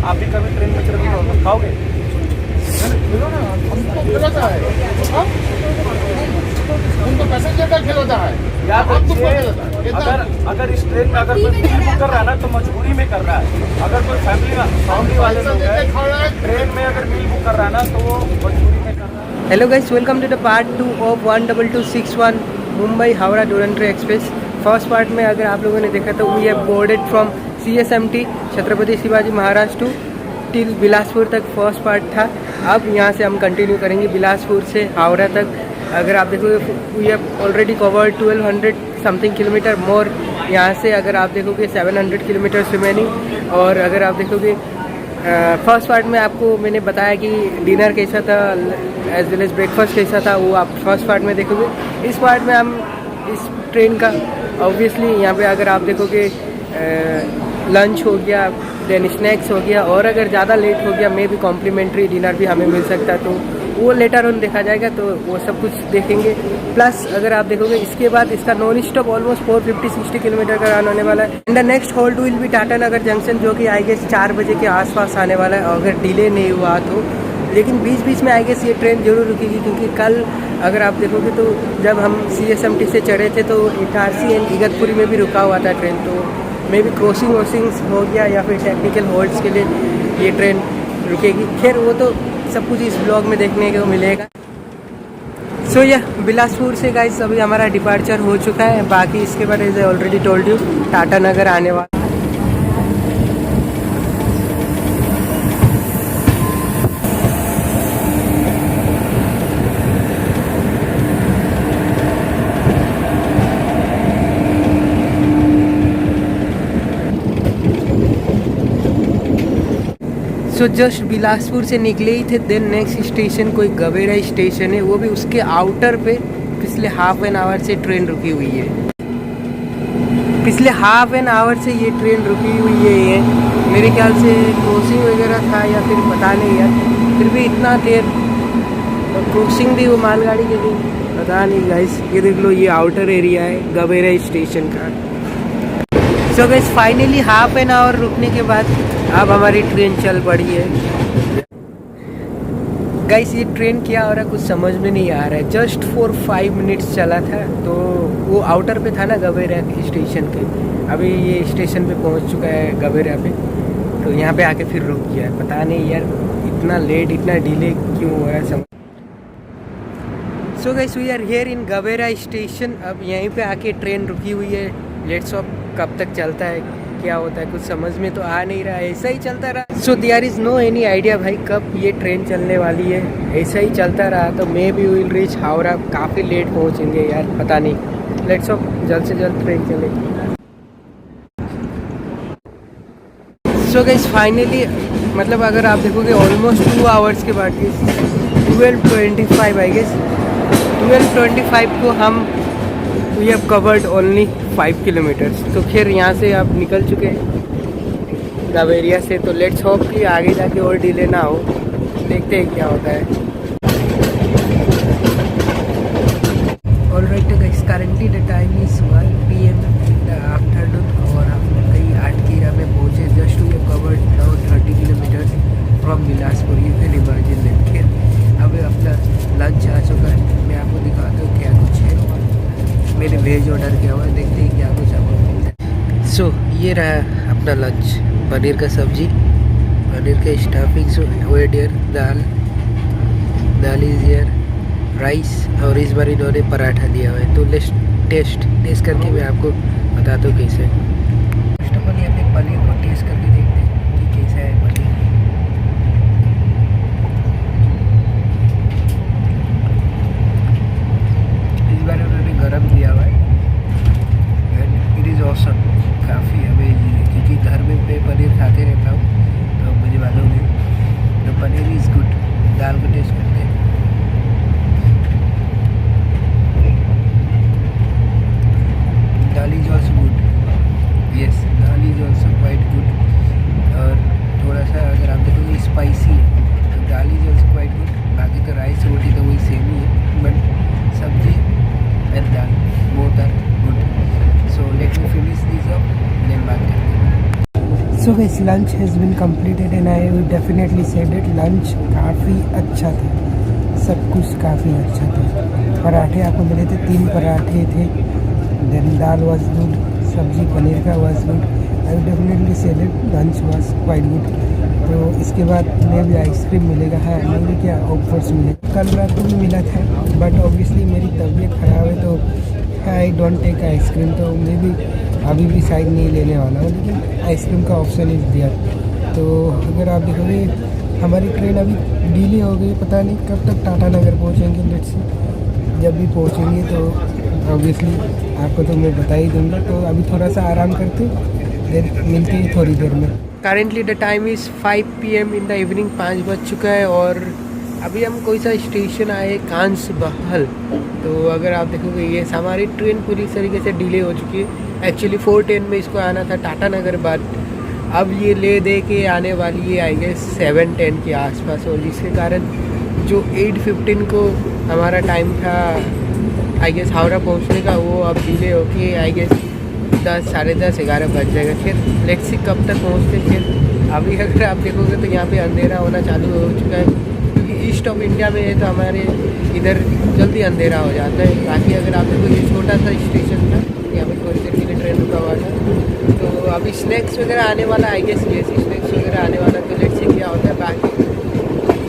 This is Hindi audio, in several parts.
हमको खिलाता है, उनको पैसेंजर का खिलाता है। याद हमको रखिए, अगर इस ट्रेन में अगर कोई बिल बुक कर रहा है ना तो मजबूरी में कर रहा है। अगर कोई फैमिली वाले लोग हैं ट्रेन में अगर बिल बुक कर रहा है ना तो वो मजबूरी में कर रहा है। Hello guys, welcome to the part 2 of 12261 Mumbai Howrah Duronto express. First part में अगर आप लोगों ने देखा तो we have boarded from CSMT Chhatrapati Shivaji Maharaj to till Bilaspur तक फर्स्ट पार्ट था। अब यहाँ से हम कंटिन्यू करेंगे बिलासपुर से हावड़ा तक। अगर आप देखोगे we have already covered 1200 something kilometre more. यहाँ से अगर आप देखोगे 700 किलोमीटर्स रिमेनिंग। और अगर आप देखोगे फर्स्ट पार्ट में आपको मैंने बताया कि डिनर कैसा था एज वेल एज ब्रेकफास्ट कैसा था, वो आप फर्स्ट पार्ट में देखोगे। इस पार्ट में हम इस ट्रेन का ऑब्वियसली यहाँ पे अगर आप देखोगे लंच हो गया, देन स्नैक्स हो गया, और अगर ज़्यादा लेट हो गया मे भी कॉम्प्लीमेंट्री डिनर भी हमें मिल सकता है, तो वो लेटर ऑन देखा जाएगा, तो वो सब कुछ देखेंगे। प्लस अगर आप देखोगे इसके बाद इसका नॉन स्टॉप ऑलमोस्ट 450-60 किलोमीटर का रन होने वाला है। And the next hold will be Tata Nagar junction, जो कि आई गेस 4 बजे के आसपास आने वाला है अगर डिले नहीं हुआ तो। लेकिन बीच बीच में आई गेस ये ट्रेन जरूर रुकेगी, क्योंकि कल अगर आप देखोगे तो जब हम CSMT से चढ़े थे तो इटारसी एंड इगतपुरी में भी रुका हुआ था ट्रेन, तो मे बी क्रॉसिंग वॉसिंग्स हो गया या फिर टेक्निकल होल्ड्स के लिए ये ट्रेन रुकेगी। खैर वो तो सब कुछ इस ब्लॉग में देखने को मिलेगा। सो या बिलासपुर से गाइस अभी हमारा डिपार्चर हो चुका है। बाकी इसके बाद as I already told you Tata Nagar आने वाला। सो जस्ट बिलासपुर से निकले ही थे, देन नेक्स्ट स्टेशन कोई गवेरा स्टेशन है, वो भी उसके आउटर पे पिछले हाफ एन आवर से ट्रेन रुकी हुई है। पिछले हाफ एन आवर से ये ट्रेन रुकी हुई है। ये मेरे ख्याल से क्रॉसिंग वगैरह था या फिर पता नहीं यार, फिर भी इतना देर क्रॉसिंग भी वो मालगाड़ी के लिए पता नहीं गाइस। ये देख लो, ये आउटर एरिया है गवेरा स्टेशन का। So guys finally half an our रुकने के बाद अब हमारी ट्रेन चल पड़ी है। गाइस ये ट्रेन क्या हो रहा है कुछ समझ में नहीं आ रहा है। जस्ट फॉर 5 मिनट्स चला था, तो वो आउटर पे था ना गवेरा स्टेशन के। अभी ये स्टेशन पे पहुंच चुका है गवेरा पे, तो यहाँ पे आके फिर रुक गया है। पता नहीं यार इतना लेट इतना डिले क्यों हो रहा है समझ। So guys we are here in Gevra station. अब यहीं पे आके ट्रेन रुकी हुई है। लेट्स होप कब तक चलता है क्या होता है कुछ समझ में तो आ नहीं रहा है, ऐसा ही चलता रहा। So there is no any idea भाई कब ये ट्रेन चलने वाली है। ऐसा ही चलता रहा तो may be will reach Howrah. काफ़ी लेट पहुँचेंगे यार, पता नहीं। लेट्स होप जल्द से जल्द ट्रेन चलेगी। सो गाइस फाइनली मतलब अगर आप देखोगे ऑलमोस्ट 2 आवर्स के बाद 12:25 आई गेस 12:25 को हम we have covered only 5 kilometres. तो खैर यहाँ से आप निकल चुके हैं गवेरिया से, तो लेट्स होप कि आगे जाके और डिले ना हो। देखते हैं क्या होता है। Alright guys, currently the time is 1 PM in the afternoon और हम कहीं 8 कीरा में पहुँचे। Just we have covered now 30 kilometres from Bilaspur. You can imagine that. खैर अब अपना लंच आ चुका है, मैं आपको दिखाता हूँ क्या कुछ है। मैंने वेज ऑर्डर किया हुआ है, देखते हैं क्या कुछ आपको मिलता है। सो ये रहा अपना लंच, पनीर का सब्जी, पनीर का स्टफिंग, वेडियर दाल इज हियर, राइस, और इस बार इन्होंने पराठा दिया हुआ है। तो लेट्स टेस्ट करके मैं आपको बताता हूँ कैसे। फर्स्ट ऑफ ऑल यहाँ पे पनीर को टेस्ट करके देखते हैं कि कैसा है पनीर। गरम दिया हुआ है एंड इट इज़ ऑसम। काफ़ी अमेजिंग है, क्योंकि घर में मैं पनीर खाते रहता हूँ तो मुझे मालूम है। तो पनीर इज़ गुड। दाल को टेस्ट करते हैं। Dal is also good. Yes, dal is also quite so guys lunch has been completed and I will definitely said it, lunch काफ़ी अच्छा था, सब कुछ काफ़ी अच्छा था। पराठे आपको मिले थे, 3 पराठे थे, देन दाल वाज गुड, सब्जी पनीर का was good. I will definitely said it, lunch was quite good. तो इसके बाद में भी आइसक्रीम मिलेगा, हाँ मेरे क्या ऑफर्स मिलेगा, कल रात को भी मिला था, बट ऑब्वियसली मेरी तबीयत ख़राब है तो आई डोंट टेक आइसक्रीम, तो मैं भी अभी भी शायद नहीं लेने वाला हूँ, लेकिन आइसक्रीम का ऑप्शन इज़ दिया। तो अगर आप देखोगे हमारी ट्रेन अभी डिले हो गई, पता नहीं कब तक टाटा नगर पहुँचेंगे, लेट्स सी। जब भी पहुँचेंगे तो ऑब्वियसली आपको तो मैं बता ही दूँगा। तो अभी थोड़ा सा आराम करते, फिर मिलते हैं थोड़ी देर में। Currently the time is 5 PM in the evening, 5 बज चुका है और अभी हम कोई सा स्टेशन आए, कांस बहल। तो अगर आप देखोगे ये हमारी ट्रेन पूरी तरीके से डिले हो चुकी है। एक्चुअली 4:10 में इसको आना था टाटा नगर, बाद अब ये ले दे के आने वाली है आई गेस 7:10 के आसपास, और जिसके कारण जो 8:15 को हमारा टाइम था आई गेस हावड़ा पहुंचने का, वो अब डिले होके आई गेस 10, साढ़े 10, 11 बज जाएगा। फिर लेट्स सी कब तक पहुंचते। फिर अभी अगर आप देखोगे तो यहाँ पे अंधेरा होना चालू हो चुका है, क्योंकि ईस्ट ऑफ इंडिया में है तो हमारे इधर जल्दी अंधेरा हो जाता है। बाकी अगर आप देखो ये छोटा सा स्टेशन था, यहाँ पे थोड़ी देर के लिए ट्रेन रुका हुआ था, तो अभी स्नैक्स वगैरह आने वाला आई गेस, ये स्नैक्स वगैरह आने वाला, तो लेट्स सी क्या होता है। बाकी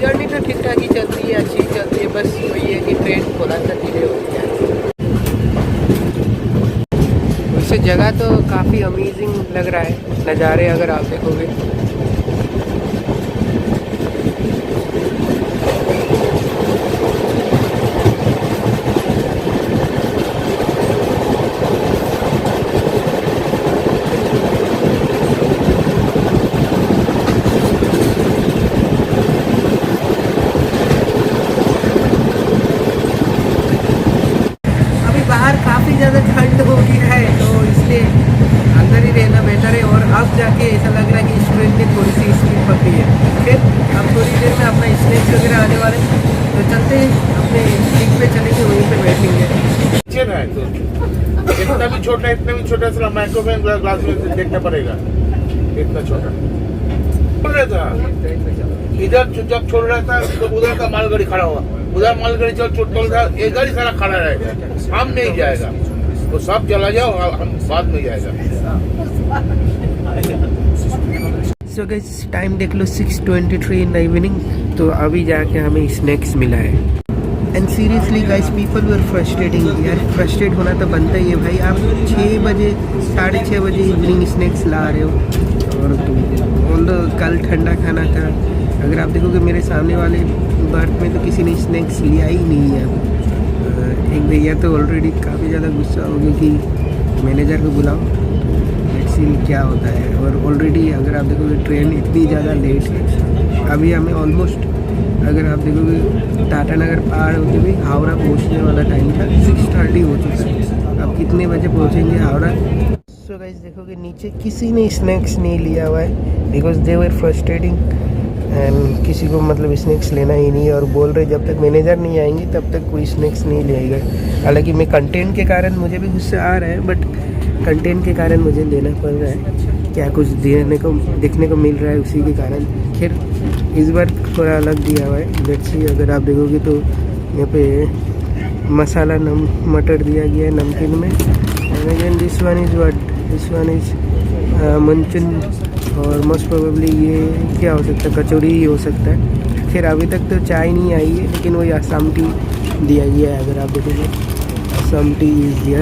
जर्नी तो ठीक ठाक ही चलती है, अच्छी चलती है, बस वही है कि ट्रेन थोड़ा सा डिले हो गया है। वैसे जगह तो काफ़ी अमेजिंग लग रहा है, नज़ारे अगर आप देखोगे। काफ़ी ज़्यादा ठंड हो गई है, तो इसलिए अंदर ही रहना बेहतर है। और अब जाके ऐसा लग रहा है कि इस ट्रेन ने थोड़ी सी स्पीड पकड़ी है। फिर अब थोड़ी देर में अपना स्नैक्स वगैरह आने वाले, तो चलते अपने सीट पे चलेंगे, वहीं पे बैठेंगे। इतना भी छोटा सिर्फ माइक्रोवेव ग्लास में देखना पड़ेगा, इतना छोटा छोड़ रहा था। इधर जब छोड़ रहा था तो उधर का मालगाड़ी खड़ा हुआ, उधर मालगाड़ी चल छोड़ रहा, एक गाड़ी सारा खड़ा रहेगा, हम नहीं जाएगा, तो सब चला जाओ, हम बाद में जाएगा। सो गाइस टाइम देख लो 6:23 इन द इवनिंग, तो अभी जाके हमें स्नैक्स मिला है। And seriously guys people were frustrating, यार फ्रस्ट्रेट होना तो बनता ही है भाई। आप 6 बजे 6:30 बजे इवनिंग स्नैक्स ला रहे हो, और तो कल ठंडा खाना था। अगर आप देखोगे मेरे सामने वाले बर्थ में तो किसी ने स्नैक्स लिया ही नहीं है। एक भैया तो ऑलरेडी काफ़ी ज़्यादा गुस्सा हो गया कि मैनेजर को बुलाओ, लेट्स सी क्या होता है। और ऑलरेडी अगर आप देखोगे ट्रेन इतनी ज़्यादा लेट है, अभी हमें ऑलमोस्ट अगर आप देखोगे टाटा नगर पार होते हुए हावड़ा पहुंचने वाला टाइम था, 6:30 हो चुका है। अब कितने बजे पहुंचेंगे हावड़ा। सो गाइस देखोगे नीचे किसी ने स्नैक्स नहीं लिया हुआ है, because they were frustrating and किसी को मतलब स्नैक्स लेना ही नहीं है, और बोल रहे जब तक मैनेजर नहीं आएंगे तब तक कोई स्नैक्स नहीं लेगा। हालांकि मैं कंटेंट के कारण मुझे भी गुस्सा आ रहा है, बट कंटेंट के कारण मुझे लेना पड़ रहा है, क्या कुछ देखने को मिल रहा है उसी के कारण। खैर इस बार थोड़ा अलग दिया हुआ है, लेट्स सी। अगर आप देखोगे तो यहाँ पे मसाला मटर दिया गया है नमकीन में, and again this one is मंचून, और मोस्ट प्रोबेबली ये क्या हो सकता है, कचौड़ी ही हो सकता है। फिर अभी तक तो चाय नहीं आई है, लेकिन वही असम टी दिया गया है। अगर आप देखोगे असम टी इज़ दिया।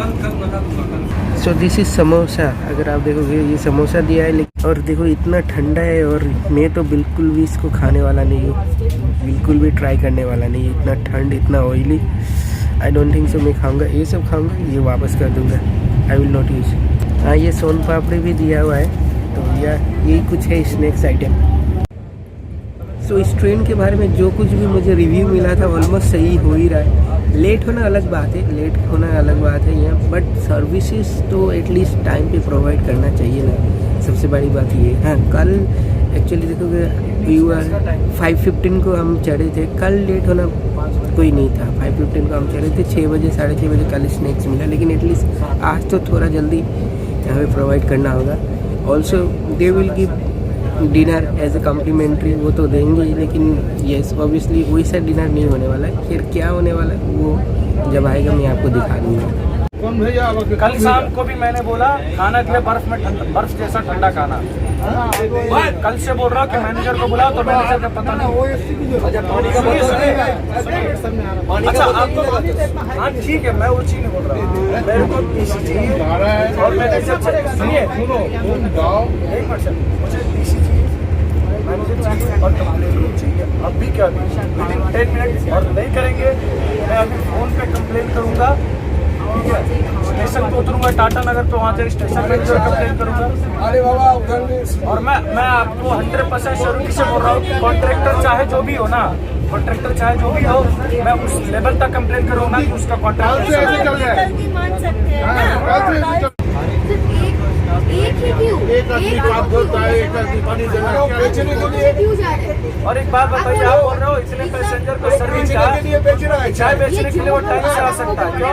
सो दिस इज़ समोसा, अगर आप देखोगे ये समोसा दिया है, लेकिन और देखो इतना ठंडा है, और मैं तो बिल्कुल भी इसको खाने वाला नहीं हूँ, बिल्कुल भी ट्राई करने वाला नहीं है। इतना ठंड, इतना oily, I don't think so मैं खाऊँगा। ये सब खाऊँगा, ये वापस कर दूँगा, आई विल नॉट यूज। हाँ ये सोन पापड़ी भी दिया हुआ है, तो यही कुछ है स्नैक्स आइटम। सो इस ट्रेन के बारे में जो कुछ भी मुझे रिव्यू मिला था ऑलमोस्ट सही हो ही रहा है। लेट होना अलग बात है यहाँ, बट सर्विसेज तो एटलीस्ट टाइम पे प्रोवाइड करना चाहिए ना, सबसे बड़ी बात ये। हाँ कल एक्चुअली देखोगे 5:15 को हम चढ़े थे, कल लेट होना कोई नहीं था। 5:15 को हम चढ़े थे, 6 बजे 6:30 बजे कल स्नैक्स मिला, लेकिन एटलीस्ट आज तो थोड़ा जल्दी यहाँ पे प्रोवाइड करना होगा। Also they will give dinner as a complimentary, वो तो देंगे ही, लेकिन येस ऑब्वियसली वैसा डिनर नहीं होने वाला है। फिर क्या होने वाला है वो जब आएगा मैं आपको दिखा दूँगा। कौन भैया कल शाम को भी मैंने बोला खाना दिया बर्फ जैसा ठंडा खाना। कल से बोल रहा हूँ कि मैनेजर को बुलाओ, तो मैनेजर का पता नहीं। अच्छा आपको हाँ ठीक है, मैं वो चीज नहीं बोल रहा हूँ, मेरे को टीसी चाहिए और मैनेजर सुनिए एक पर्सन मुझे टीसी चाहिए, मैनेजर चाहिए और कंप्लेन चाहिए। अभी क्या विदिन 10 मिनट और नहीं करेंगे मैं अभी फोन पे कंप्लेन करूँगा, ठीक है? स्टेशन पे उतरूंगा टाटा नगर पे, वहाँ से स्टेशन मैनेजर कंप्लेन करूंगा। अरे बाबा और मैं आपको 100% श्योरिटी से बोल रहा हूँ कि कॉन्ट्रैक्टर चाहे जो भी हो ना, कॉन्ट्रैक्टर चाहे जो भी हो, मैं उस लेवल तक कंप्लेन करूंगा कि उसका कॉन्ट्रैक्टर एक आदमी काम करता है, एक आदमी पानी देना बेचने के लिए क्यों जा रहे हैं? और एक बात बताइए, आप बोल रहे हो इतने पैसेंजर को सर्विस के लिए बेच रहा है, चाय बेचने के लिए वो टाइम से आ सकता है क्यों?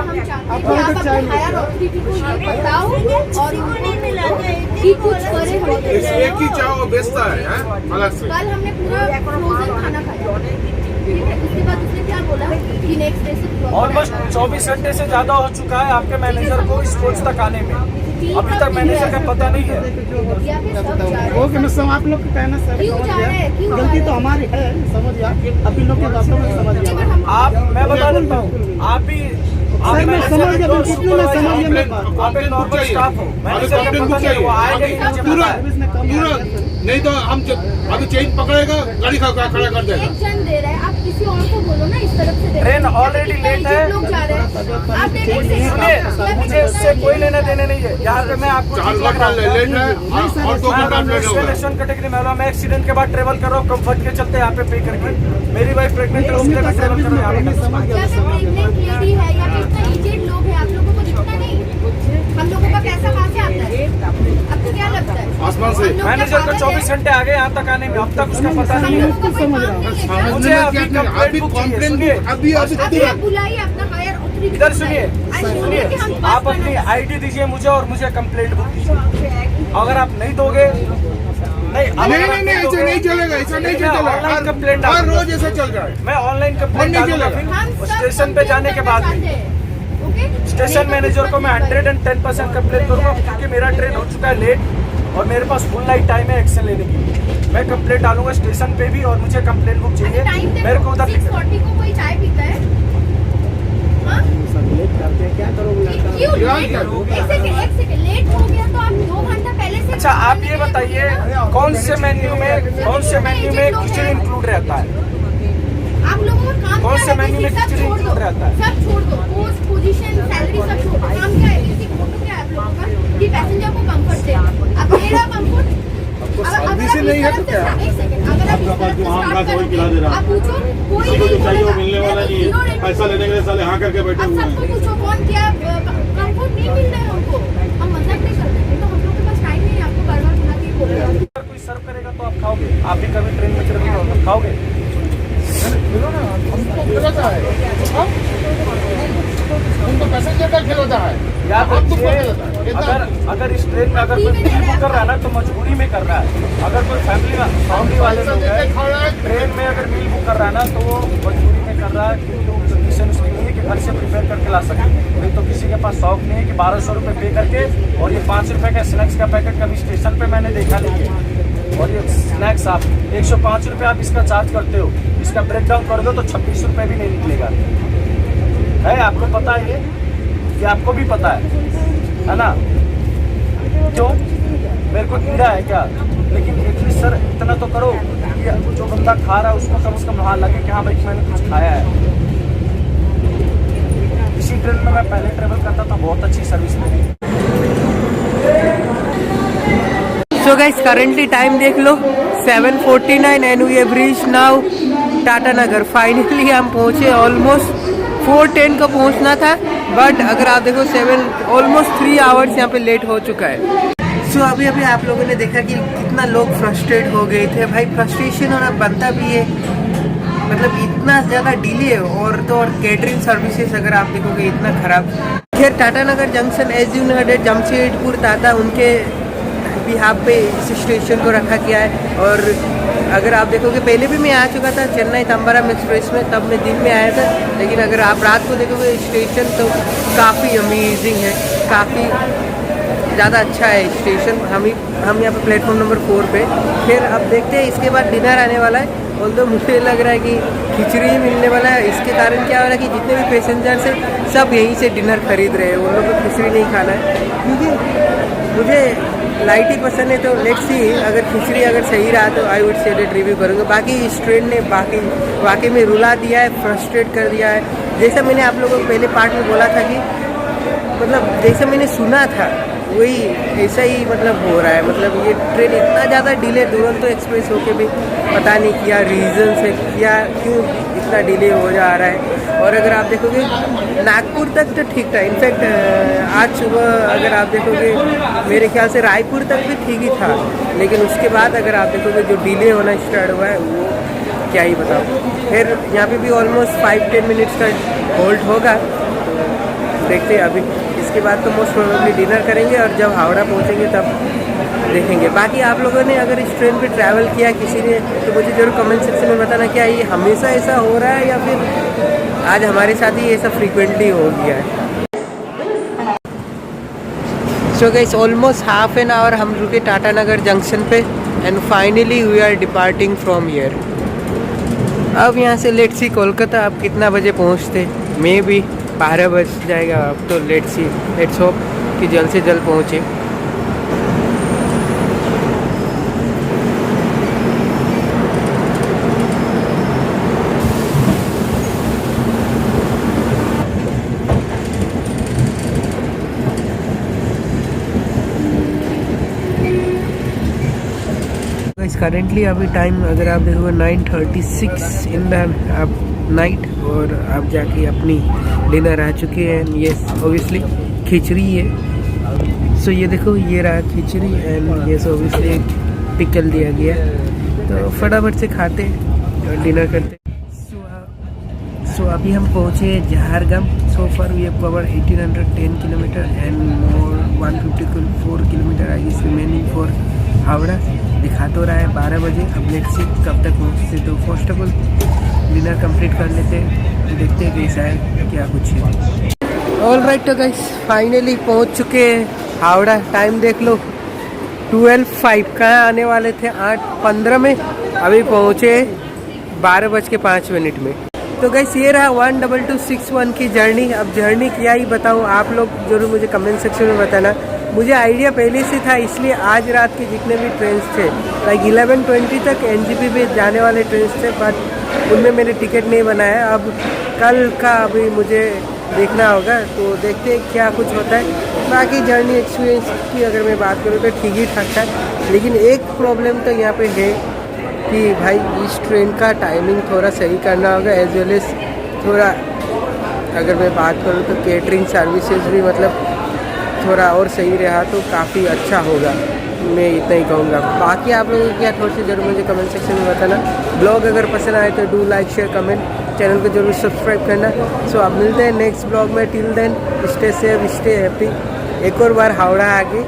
एक ही चाय वो बेचता है अलग से। कल हमने पूरा फ्रोजन खाना खाया, ठीक है? उसके बाद उसने क्या बोला कि नेक्स्ट डे से ऑलमोस्ट 24 घंटे से ज्यादा हो चुका है आपके मैनेजर को इस कोच तक आने में, अभी तक मैनेजर का पता नहीं है। ओके मैं सब आप लोग का कहना सर गलती तो हमारी है, समझ गया आप इन लोग के बातों में समझ गया। आप मैं बता देता हूँ, आप भी सर मैं समझ गया, कितने में समझ गया मैं बात। आप एक नॉर्मल स्टाफ हो, मैनेजर का पता नहीं, वो आएगा ही नहीं, पूरा पूरा नहीं तो हम अभी चेन पकड़ेगा गाड़ी खड़ा कर देगा। एक जन दे रहा है, आप किसी और को बोलो ना इस तरफ से। ट्रेन ऑलरेडी लेट है, लोग जा रहे हैं, आप सुनिए मुझे उससे कोई लेना देना नहीं है। यहाँ पे मैं आपको चार घंटा लेट है और 2 घंटा लेट होगा। कैटेगरी में मैं एक्सीडेंट के बाद ट्रेवल कर रहा हूँ कम्फर्ट के चलते, यहाँ पे पे करके। मेरी वाइफ प्रेगनेंट है, उसके लिए ट्रेवल कर रहा हूँ यहाँ प्रेग्नेंट लेडी है या फिर इतना एजेड लोग हैं, आप लोगों को दिखता नहीं? हम लोगों का पैसा कहाँ से आता है? आपको क्या लगता है? आसमान से। मैनेजर को 24 घंटे आ गए यहाँ तक आने में, अब तक उसका पता नहीं है। मुझे अभी कंप्लेंट आप बुलाइए अपना हायर ऑथोरिटी। इधर सुनिए आप अपनी आईडी दीजिए मुझे और मुझे कंप्लेंट बुक दीजिए। अगर आप नहीं दोगे नहीं ऐसा नहीं चलेगा, ऐसा नहीं चलेगा। ऑनलाइन कंप्लेंट हर रोज ऐसा चल रहा है। मैं ऑनलाइन कंप्लेंट डालूंगा फिर स्टेशन पे जाने के बाद भी। स्टेशन मैनेजर को मैं 110% कंप्लेन करूंगा क्योंकि मेरा ट्रेन हो चुका है लेट और मेरे पास फुल नाइट टाइम है एक्शन लेने की। मैं कंप्लेंट डालूंगा स्टेशन पे भी और मुझे कंप्लेन बुक चाहिए। मेरे को उधर 6:40 को कोई चाय पीता है? क्या करोगे? क्यों एक सेकंड लेट हो गया तो आप 2 घंटा पहले से। अच्छा आप ये बताइए कौन से मेन्यू में खिचड़ी इंक्लूड रहता है? आप लोगों का काम कौन क्या से है? मेन्यू में सब खिचड़ी छोड़ दो, इंक्लूड रहता है? सब छोड़ दो, पोस्ट पोजीशन सैलरी सब छोड़ दो। काम क्या है? बेसिक मोटो क्या है आप लोगों का कि पैसेंजर को कंफर्ट दे। अब मेरा कंफर्ट सर्विस ही नहीं है तो क्या? एक सेकंड, अगर आप जो हम खा वही खिला दे रहा है। आप पूछो कोई सबको जो नहीं चाहिए वो बोलेगा। मिलने वाला नहीं है, पैसा लेने के लिए साले हाँ करके बैठे आप हुए सबको हैं। पूछो कौन क्या कंफर्ट नहीं मिल रहा है उनको। हम मजाक नहीं कर रहे, तो हम लोग के पास टाइम नहीं है आपको बार बार बुला के बोलेगा। अगर कोई सर्व करेगा तो आप खाओगे? आप भी कभी ट्रेन में चढ़े हो तो खाओगे? उनको पैसेंजर का खिलाता है। याद रखिए अगर इस ट्रेन में अगर कोई बिल बुक कर रहा है ना तो मजबूरी में कर रहा है। अगर कोई फैमिली वाले लोग हैं ट्रेन में अगर बिल बुक कर रहा है ना तो वो मजबूरी में कर रहा है क्योंकि वो कंडीशन उसकी नहीं है कि घर से प्रिपेयर करके ला सके। नहीं तो किसी के पास शौक नहीं है कि 1200 रुपये पे करके और ये 5 रुपये का स्नैक्स का पैकेट कभी स्टेशन पे मैंने देखा नहीं है। और ये स्नैक्स आप 105 रुपये आप इसका चार्ज करते हो, इसका ब्रेक डाउन कर दो तो 26 रुपये भी नहीं निकलेगा। है आपको पता है ये आपको भी पता है ना? क्यों मेरे को कीड़ा है क्या? लेकिन एटलीस्ट सर इतना तो करो कि जो बंदा खा रहा है उसको कम से कम वहाँ लगे कि हाँ भाई मैंने कुछ खाया है। इसी ट्रेन में मैं पहले ट्रेवल करता था, बहुत अच्छी सर्विस मिली। सो गाइस करंटली टाइम देख लो 7:49 and we have reached now Tatanagar. Finally हम पहुँचे, ऑलमोस्ट 4:10 को पहुँचना था बट अगर आप देखो 3 आवर्स यहाँ पे लेट हो चुका है। सो अभी आप लोगों ने देखा कि कितना लोग फ्रस्ट्रेट हो गए थे। भाई फ्रस्ट्रेशन होना बनता भी है, मतलब इतना ज़्यादा डिले और तो और कैटरिंग सर्विसेज अगर आप देखोगे इतना ख़राब। खैर टाटा नगर junction as you noted Jamshedpur Tata उनके बिहाफ पे इस स्टेशन को रखा गया है। और अगर आप देखोगे पहले भी मैं आ चुका था चेन्नई तंबाराम एक्सप्रेस में, तब मैं दिन में आया था, लेकिन अगर आप रात को देखोगे स्टेशन तो काफ़ी अमेजिंग है, काफ़ी ज़्यादा अच्छा है स्टेशन। हम यहाँ पे प्लेटफॉर्म नंबर 4 पे। फिर अब देखते हैं इसके बाद डिनर आने वाला है। और तो मुझे लग रहा है कि खिचड़ी ही मिलने वाला है। इसके कारण क्या हो रहा है कि जितने भी पैसेंजर्स हैं सब यहीं से डिनर खरीद रहे हैं, उन लोगों को खिचड़ी नहीं खाना है, क्योंकि मुझे लाइट ही पसंद है। तो लेट्स सी, अगर खिचड़ी अगर सही रहा तो I would say date review करूँगा। बाकी इस ट्रेन ने वाकई में रुला दिया है, फ्रस्ट्रेट कर दिया है। जैसा मैंने आप लोगों को पहले पार्ट में बोला था कि मतलब जैसा मैंने सुना था वही ऐसा ही मतलब हो रहा है। मतलब ये ट्रेन इतना ज़्यादा डिले दुरंतो एक्सप्रेस होके भी पता नहीं क्या रीज़न से क्या क्यों इतना डिले हो जा रहा है। और अगर आप देखोगे नागपुर तक तो ठीक था, इनफैक्ट आज सुबह अगर आप देखोगे मेरे ख्याल से रायपुर तक भी ठीक ही था, लेकिन उसके बाद अगर आप देखोगे जो डिले होना स्टार्ट हुआ है वो क्या ही बताओ। फिर यहाँ पे भी ऑलमोस्ट 5-10 मिनट्स का होल्ड होगा, तो देखते हैं अभी। इसके बाद तो मोस्ट प्रोबेबली डिनर करेंगे और जब हावड़ा पहुँचेंगे तब देखेंगे। बाकी आप लोगों ने अगर इस ट्रेन पे ट्रैवल किया किसी ने तो मुझे ज़रूर कमेंट सेक्शन में बताना, क्या ये हमेशा ऐसा हो रहा है या फिर आज हमारे साथ ही ऐसा फ्रीक्वेंटली हो गया है। So guys, almost half an hour हम रुके टाटा नगर जंक्शन पे and finally we are departing from here. अब यहाँ से लेट्स सी कोलकाता अब कितना बजे पहुँचते, मे बी 12 बज जाएगा अब तो। लेट्स होप कि जल्द से जल्द पहुँचे। करेंटली अभी टाइम अगर आप देखोगे 9:36 इन द नाइट, और आप जाके अपनी डिनर आ चुके हैं। ये ओबियसली खिचड़ी है। सो ये देखो, ये रहा खिचड़ी एंड ये ओबियसली पिकल दिया गया, तो फटाफट से खाते और डिनर करते। सो अभी हम पहुँचे झारग्राम। सो फar we have covered 1810 kilometre and more 154 kilometre I is remaining for Howrah. दिखा तो रहा है 12 बजे। अब लेट्स सी कब तक पहुँचते। तो first of all dinner complete कर लेते हैं, देखते हैं कैसा है क्या कुछ है। ऑल राइट, तो गाइस फाइनली पहुँच चुके हैं हावड़ा। टाइम देख लो 12:05। कहाँ आने वाले थे 8:15 में, अभी पहुँचे 12:05 में। तो गाइस ये रहा 12261 की जर्नी। अब जर्नी क्या ही बताऊँ, आप लोग जरूर मुझे कमेंट सेक्शन में बताना। मुझे आइडिया पहले से था, इसलिए आज रात के जितने भी ट्रेन्स थे लाइक 11:20 तक एनजीपी में जाने वाले ट्रेन्स थे, बट उनमें मैंने टिकट नहीं बनाया। अब कल का अभी मुझे देखना होगा, तो देखते हैं क्या कुछ होता है। बाकी जर्नी एक्सपीरियंस की अगर मैं बात करूँ तो ठीक ही ठाक था, लेकिन एक प्रॉब्लम तो यहाँ पे है कि भाई इस ट्रेन का टाइमिंग थोड़ा सही करना होगा, एज वेल एज थोड़ा अगर मैं बात करूँ तो केटरिंग सर्विसेज भी मतलब थोड़ा और सही रहा तो काफ़ी अच्छा होगा, मैं इतना ही कहूँगा। बाकी आप लोगों की क्या थोड़ी सी जरूर मुझे कमेंट सेक्शन में बताना। ब्लॉग अगर पसंद आए तो do like share comment, channel को जरूर सब्सक्राइब करना। सो अब मिलते हैं नेक्स्ट ब्लॉग में। Till then stay safe, stay happy. एक और बार हावड़ा आगे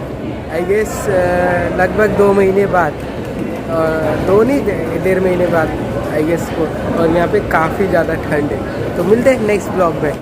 आई गेस लगभग 2 महीने बाद, 2 नहीं 1.5 महीने बाद आई गेस को, और यहाँ पे काफ़ी ज़्यादा ठंड है। तो मिलते हैं नेक्स्ट ब्लॉग में।